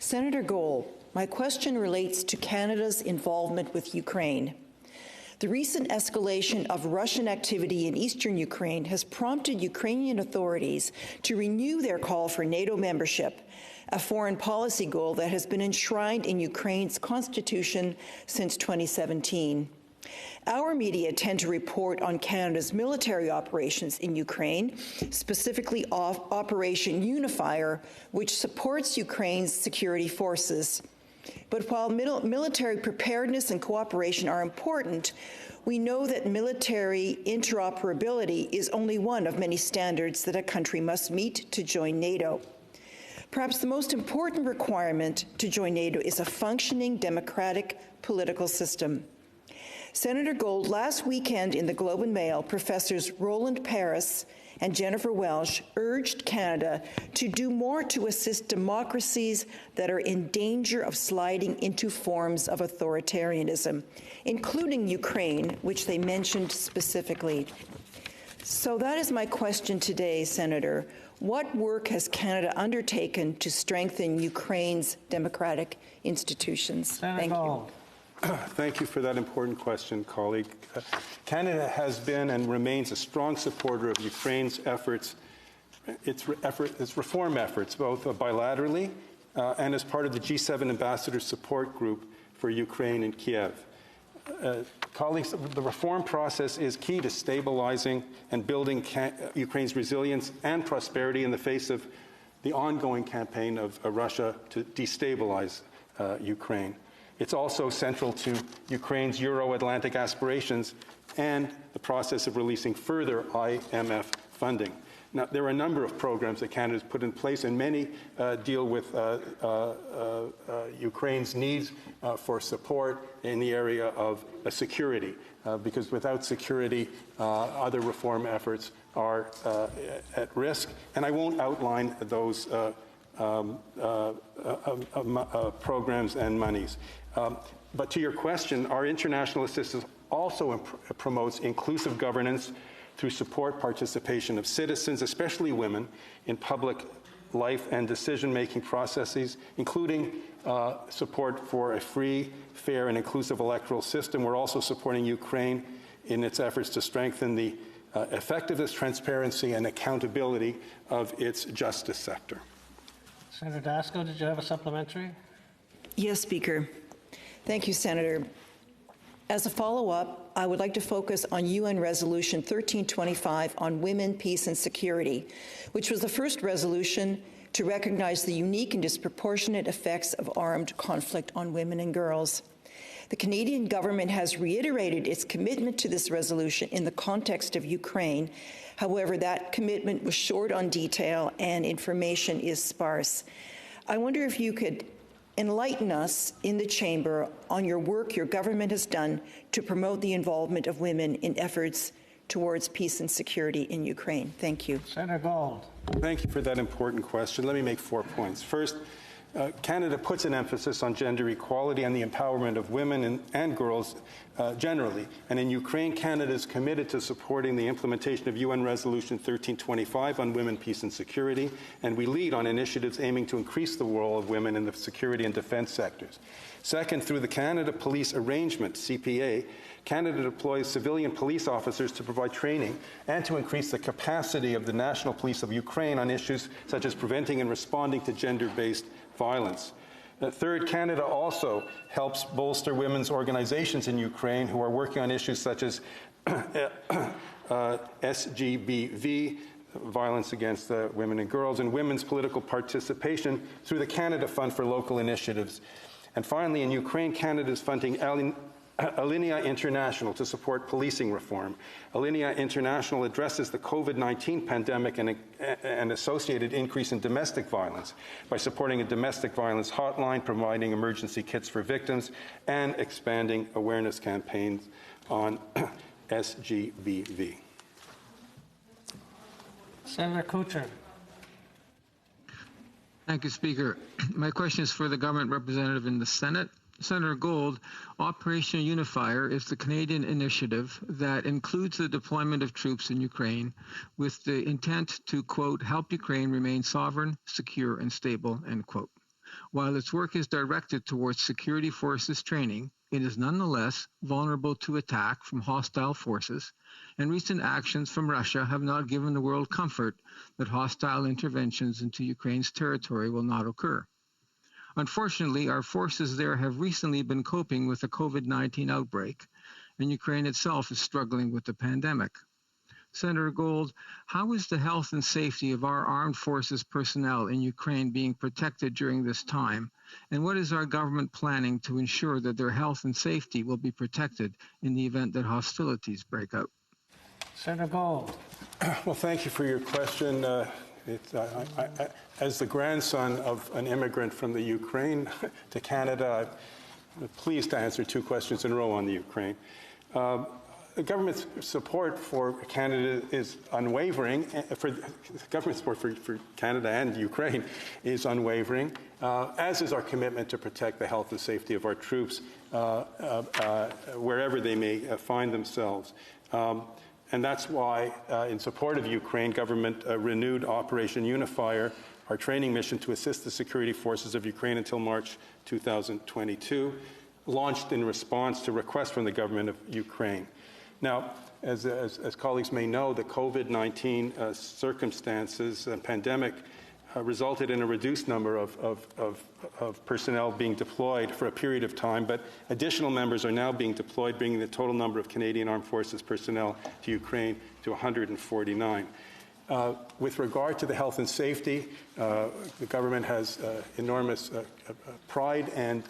Senator Gold, my question relates to Canada's involvement with Ukraine. The recent escalation of Russian activity in eastern Ukraine has prompted Ukrainian authorities to renew their call for NATO membership, a foreign policy goal that has been enshrined in Ukraine's constitution since 2017. Our media tend to report on Canada's military operations in Ukraine, specifically Operation Unifier, which supports Ukraine's security forces. But while military preparedness and cooperation are important, we know that military interoperability is only one of many standards that a country must meet to join NATO. Perhaps the most important requirement to join NATO is a functioning democratic political system. Senator Gold, last weekend in the Globe and Mail, Professors Roland Paris and Jennifer Welsh urged Canada to do more to assist democracies that are in danger of sliding into forms of authoritarianism, including Ukraine, which they mentioned specifically. So that is my question today, Senator. What work has Canada undertaken to strengthen Ukraine's democratic institutions? Thank you. Thank you for that important question, colleague. Canada has been and remains a strong supporter of Ukraine's efforts, its reform efforts, both bilaterally and as part of the G7 Ambassador Support Group for Ukraine in Kiev. Colleagues, the reform process is key to stabilizing and building Ukraine's resilience and prosperity in the face of the ongoing campaign of Russia to destabilize Ukraine. It's also central to Ukraine's Euro-Atlantic aspirations and the process of releasing further IMF funding. Now, there are a number of programs that Canada has put in place, and many deal with Ukraine's needs for support in the area of security, because without security, other reform efforts are at risk. And I won't outline those programs and monies. But to your question, our international assistance also promotes inclusive governance through support participation of citizens, especially women, in public life and decision-making processes, including support for a free, fair, and inclusive electoral system. We're also supporting Ukraine in its efforts to strengthen the effectiveness, transparency, and accountability of its justice sector. Senator Dasko, did you have a supplementary? Yes, Speaker. Thank you, Senator. As a follow-up, I would like to focus on UN Resolution 1325 on women, peace, and security, which was the first resolution to recognize the unique and disproportionate effects of armed conflict on women and girls. The Canadian government has reiterated its commitment to this resolution in the context of Ukraine. However, that commitment was short on detail and information is sparse. I wonder if you could enlighten us in the chamber on your work your government has done to promote the involvement of women in efforts towards peace and security in Ukraine. Thank you. Senator Gold. Thank you for that important question. Let me make 4 points. First, Canada puts an emphasis on gender equality and the empowerment of women and girls generally. And in Ukraine, Canada is committed to supporting the implementation of UN Resolution 1325 on women, peace, and security. And we lead on initiatives aiming to increase the role of women in the security and defense sectors. Second, through the Canada Police Arrangement, CPA, Canada deploys civilian police officers to provide training and to increase the capacity of the National Police of Ukraine on issues such as preventing and responding to gender-based violence. Third, Canada also helps bolster women's organizations in Ukraine who are working on issues such as SGBV, violence against women and girls, and women's political participation through the Canada Fund for Local Initiatives. And finally, in Ukraine, Canada is funding Alinea International to support policing reform. Alinea International addresses the COVID-19 pandemic and associated increase in domestic violence by supporting a domestic violence hotline, providing emergency kits for victims, and expanding awareness campaigns on SGBV. Senator Kutcher. Thank you, Speaker. My question is for the government representative in the Senate. Senator Gold, Operation Unifier is the Canadian initiative that includes the deployment of troops in Ukraine with the intent to, quote, help Ukraine remain sovereign, secure, and stable, end quote. While its work is directed towards security forces training, it is nonetheless vulnerable to attack from hostile forces, and recent actions from Russia have not given the world comfort that hostile interventions into Ukraine's territory will not occur. Unfortunately, our forces there have recently been coping with the COVID-19 outbreak, and Ukraine itself is struggling with the pandemic. Senator Gold, how is the health and safety of our armed forces personnel in Ukraine being protected during this time? And what is our government planning to ensure that their health and safety will be protected in the event that hostilities break out? Senator Gold. Well, thank you for your question. As the grandson of an immigrant from the Ukraine to Canada, I'm pleased to answer two questions in a row on the Ukraine. The government's support for Canada is unwavering. Government support for Canada and Ukraine is unwavering, as is our commitment to protect the health and safety of our troops wherever they may find themselves. And that's why, in support of Ukraine, government renewed Operation Unifier, our training mission to assist the security forces of Ukraine until March 2022, launched in response to requests from the government of Ukraine. Now, as colleagues may know, the COVID-19 circumstances and pandemic resulted in a reduced number of personnel being deployed for a period of time, but additional members are now being deployed, bringing the total number of Canadian Armed Forces personnel to Ukraine to 149. With regard to the health and safety, the government has enormous pride and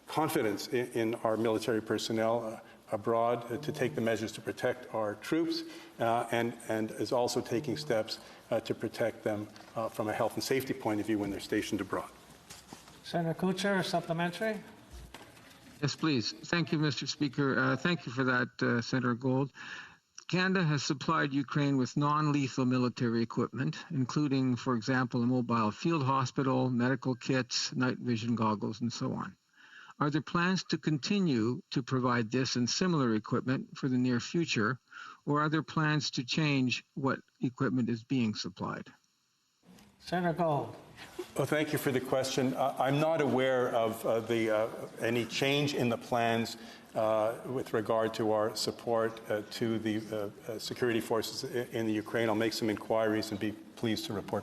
confidence in our military personnel abroad to take the measures to protect our troops and is also taking steps to protect them from a health and safety point of view when they're stationed abroad. Senator Kutcher, supplementary. Yes, please. Thank you, Mr. Speaker. Thank you for that, Senator Gold. Canada has supplied Ukraine with non-lethal military equipment, including, for example, a mobile field hospital, medical kits, night vision goggles, and so on. Are there plans to continue to provide this and similar equipment for the near future, or are there plans to change what equipment is being supplied? Senator Gold. Well, thank you for the question. I'm not aware of any change in the plans with regard to our support to the security forces in the Ukraine. I'll make some inquiries and be pleased to report